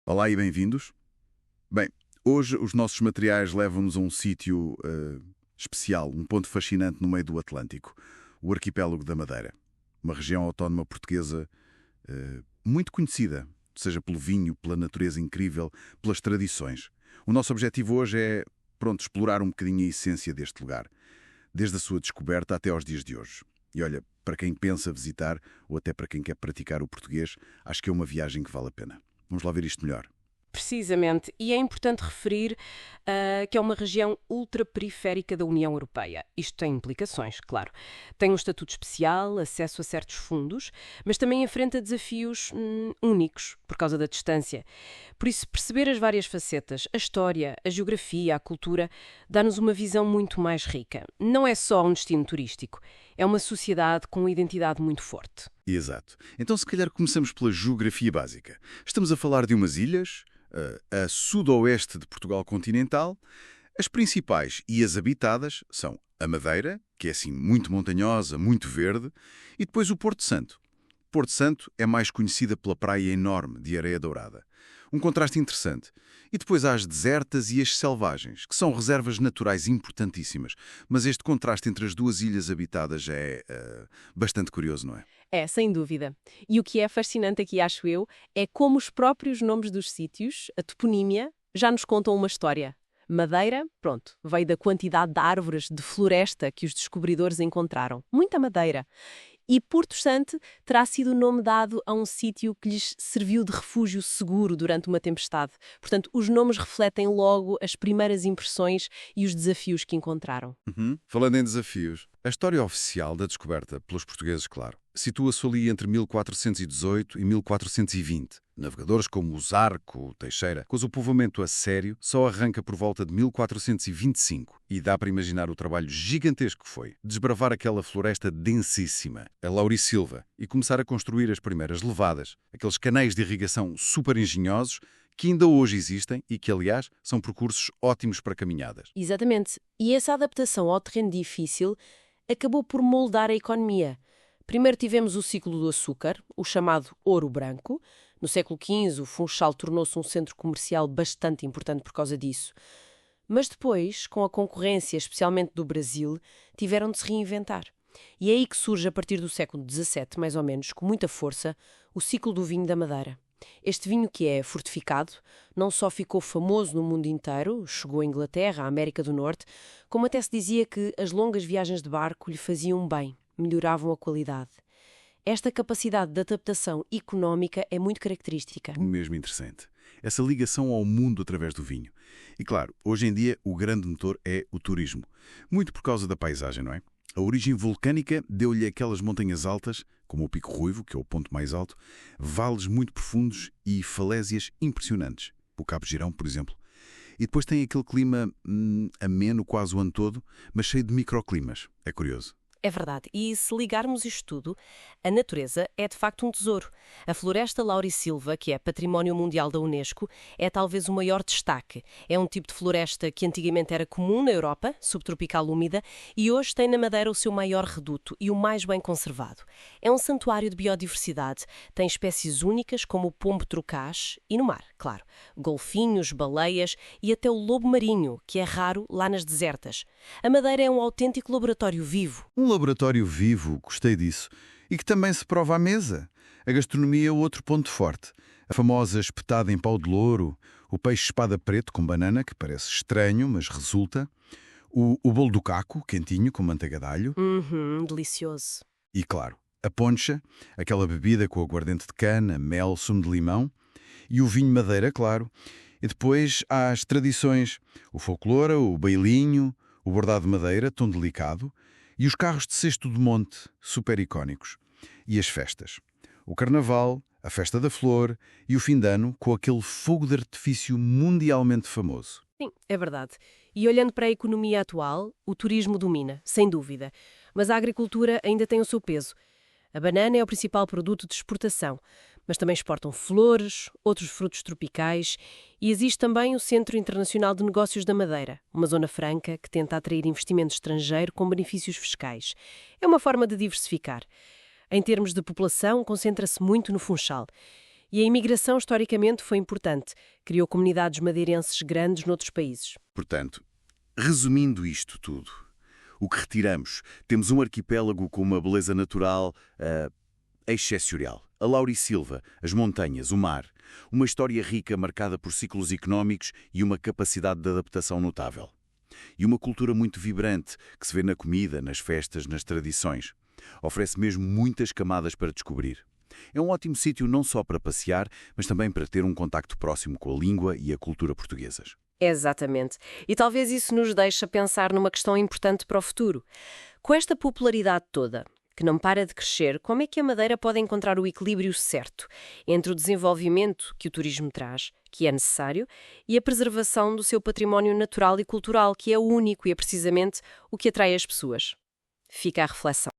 Olá e bem-vindos. Bem, hoje os nossos materiais levam-nos a um sítio especial, um ponto fascinante no meio do Atlântico, o Arquipélago da Madeira. Uma região autónoma portuguesa muito conhecida, seja pelo vinho, pela natureza incrível, pelas tradições. O nosso objetivo hoje é, explorar um bocadinho a essência deste lugar, desde a sua descoberta até aos dias de hoje. E olha, para quem pensa visitar, ou até para quem quer praticar o português, acho que é uma viagem que vale a pena. Vamos lá ver isto melhor. Precisamente, e é importante referir que é uma região ultraperiférica da União Europeia. Isto tem implicações, claro. Tem um estatuto especial, acesso a certos fundos, mas também enfrenta desafios únicos por causa da distância. Por isso, perceber as várias facetas, a história, a geografia, a cultura, dá-nos uma visão muito mais rica. Não é só um destino turístico, é uma sociedade com uma identidade muito forte. Exato. Então, se calhar, começamos pela geografia básica. Estamos a falar de umas ilhas, a sudoeste de Portugal continental. As principais e as habitadas são a Madeira, que é assim muito montanhosa, muito verde, e depois o Porto Santo. Porto Santo é mais conhecida pela praia enorme de areia dourada. Um contraste interessante. E depois há as desertas e as selvagens, que são reservas naturais importantíssimas. Mas este contraste entre as duas ilhas habitadas já é bastante curioso, não é? É, sem dúvida. E o que é fascinante aqui, acho eu, é como os próprios nomes dos sítios, a toponímia, já nos contam uma história. Madeira, pronto, veio da quantidade de árvores de floresta que os descobridores encontraram. Muita madeira. E Porto Santo terá sido o nome dado a um sítio que lhes serviu de refúgio seguro durante uma tempestade. Portanto, os nomes refletem logo as primeiras impressões e os desafios que encontraram. Falando em desafios, a história oficial da descoberta pelos portugueses, claro, situa-se ali entre 1418 e 1420. Navegadores como o Zarco, o Teixeira, pois o povoamento a sério só arranca por volta de 1425. E dá para imaginar o trabalho gigantesco que foi desbravar aquela floresta densíssima, a Laurisilva, e começar a construir as primeiras levadas, aqueles canais de irrigação super engenhosos que ainda hoje existem e que, aliás, são percursos ótimos para caminhadas. Exatamente. E essa adaptação ao terreno difícil acabou por moldar a economia. Primeiro tivemos o ciclo do açúcar, o chamado Ouro Branco. No século XV, o Funchal tornou-se um centro comercial bastante importante por causa disso. Mas depois, com a concorrência, especialmente do Brasil, tiveram de se reinventar. E é aí que surge, a partir do século XVII, mais ou menos, com muita força, o ciclo do vinho da Madeira. Este vinho, que é fortificado, não só ficou famoso no mundo inteiro, chegou à Inglaterra, à América do Norte, como até se dizia que as longas viagens de barco lhe faziam bem, melhoravam a qualidade. Esta capacidade de adaptação económica é muito característica. Mesmo interessante. Essa ligação ao mundo através do vinho. E claro, hoje em dia o grande motor é o turismo. Muito por causa da paisagem, não é? A origem vulcânica deu-lhe aquelas montanhas altas, como o Pico Ruivo, que é o ponto mais alto, vales muito profundos e falésias impressionantes. O Cabo Girão, por exemplo. E depois tem aquele clima ameno quase o ano todo, mas cheio de microclimas. É curioso. É verdade. E se ligarmos isto tudo, a natureza é de facto um tesouro. A floresta Laurisilva, que é Património Mundial da Unesco, é talvez o maior destaque. É um tipo de floresta que antigamente era comum na Europa, subtropical úmida, e hoje tem na Madeira o seu maior reduto e o mais bem conservado. É um santuário de biodiversidade. Tem espécies únicas como o pombo-trocaz e no mar, claro, golfinhos, baleias e até o lobo marinho, que é raro lá nas desertas. A Madeira é um autêntico laboratório vivo. Um laboratório vivo, gostei disso, e que também se prova à mesa. A gastronomia é outro ponto forte. A famosa espetada em pau de louro, o peixe espada preto com banana, que parece estranho, mas resulta, o bolo do caco, quentinho, com manteiga de alho, Delicioso. e, claro, a poncha, aquela bebida com aguardente de cana, mel, sumo de limão, e o vinho madeira, claro. E depois há as tradições, o folclore, o bailinho, o bordado de madeira, tão delicado, e os carros de cesto de monte, super icónicos. E as festas. O Carnaval, a Festa da Flor e o fim de ano com aquele fogo de artifício mundialmente famoso. Sim, é verdade. E olhando para a economia atual, o turismo domina, sem dúvida. Mas a agricultura ainda tem o seu peso. A banana é o principal produto de exportação, mas também exportam flores, outros frutos tropicais e existe também o Centro Internacional de Negócios da Madeira, uma zona franca que tenta atrair investimento estrangeiro com benefícios fiscais. É uma forma de diversificar. Em termos de população, concentra-se muito no Funchal. E a imigração, historicamente, foi importante. Criou comunidades madeirenses grandes noutros países. Portanto, resumindo isto tudo, o que retiramos? Temos um arquipélago com uma beleza natural excepcional. A Laurisilva, as montanhas, o mar. Uma história rica marcada por ciclos económicos e uma capacidade de adaptação notável. E uma cultura muito vibrante, que se vê na comida, nas festas, nas tradições. Oferece mesmo muitas camadas para descobrir. É um ótimo sítio não só para passear, mas também para ter um contacto próximo com a língua e a cultura portuguesas. Exatamente. E talvez isso nos deixe pensar numa questão importante para o futuro. Com esta popularidade toda, que não para de crescer, como é que a Madeira pode encontrar o equilíbrio certo entre o desenvolvimento que o turismo traz, que é necessário, e a preservação do seu património natural e cultural, que é o único e é precisamente o que atrai as pessoas? Fica a reflexão.